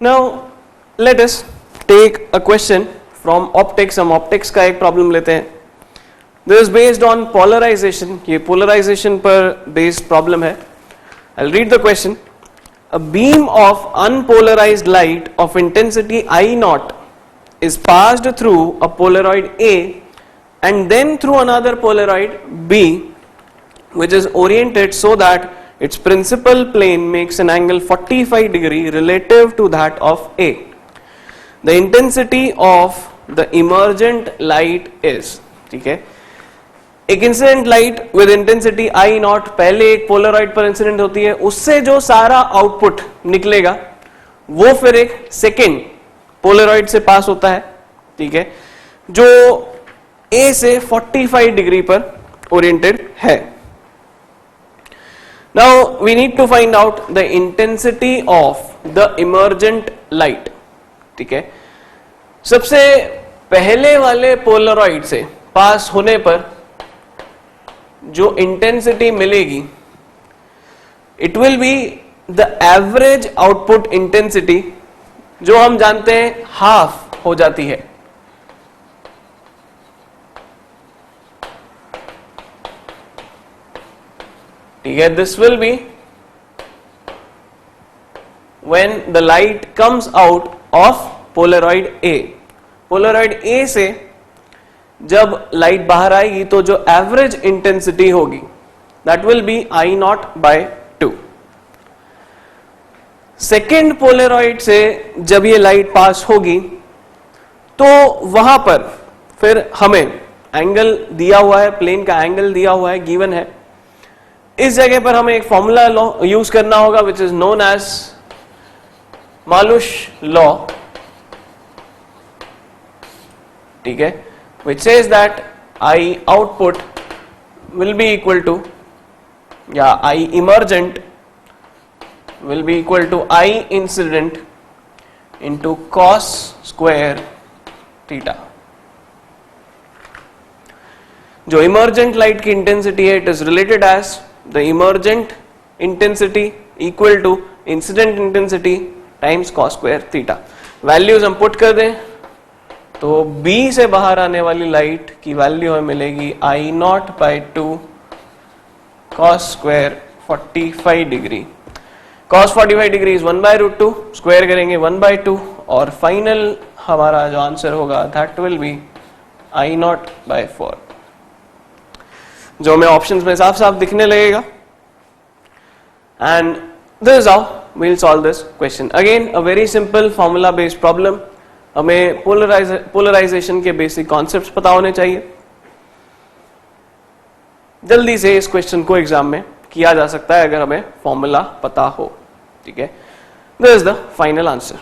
Now let us take a question from optics. हम optics का एक प्रॉब्लम लेते हैं. This is based on polarisation. ये पोलराइजेशन पर बेस्ड प्रॉब्लम है. I will read the question. A beam of unpolarized light of intensity I naught is passed through a Polaroid A and then through another Polaroid B, which is oriented so that its principal plane makes an angle 45 degree relative to that of A. The intensity of the emergent light is, ठीक है. एक incident light with intensity I not पहले एक Polaroid पर incident होती है, उससे जो सारा आउटपुट निकलेगा वो फिर एक सेकेंड पोलराइड से पास होता है, ठीक है, जो ए से 45 डिग्री पर ओरिएंटेड है. Now we need to find out the intensity of the emergent light. ठीक है, सबसे पहले वाले पोलराइड से पास होने पर जो इंटेंसिटी मिलेगी, it will be the average output intensity, जो हम जानते हैं हाफ हो जाती है. ठीक है, this will be when the light comes out of polaroid A. Polaroid A से जब लाइट बाहर आएगी तो जो एवरेज इंटेंसिटी होगी that will be I naught by 2. Second polaroid से जब ये लाइट पास होगी तो वहां पर फिर हमें एंगल दिया हुआ है, प्लेन का एंगल दिया हुआ है, गिवन है. इस जगह पर हमें एक फॉर्मूला यूज करना होगा which is known as Malus law. ठीक है, which says that I output will be equal to, I emergent will be equal to I incident into cos square theta. जो emergent light की intensity है, it is related as the emergent intensity equal to incident intensity times cos square theta. Values हम put कर दें तो B से बाहर आने वाली लाइट की वैल्यू हमें मिलेगी I naught by 2 cos square 45 degree. Cos 45 degree is 1/√2, square करेंगे 1/2 और फाइनल हमारा जो आंसर होगा that will be I naught by 4, जो हमें ऑप्शंस में साफ साफ दिखने लगेगा. And this is how we will solve this question. Again a very simple formula based problem. हमें पोलराइजेशन के बेसिक कॉन्सेप्ट्स पता होने चाहिए. जल्दी से इस क्वेश्चन को एग्जाम में किया जा सकता है अगर हमें फॉर्मूला पता हो. ठीक है, this is the final answer.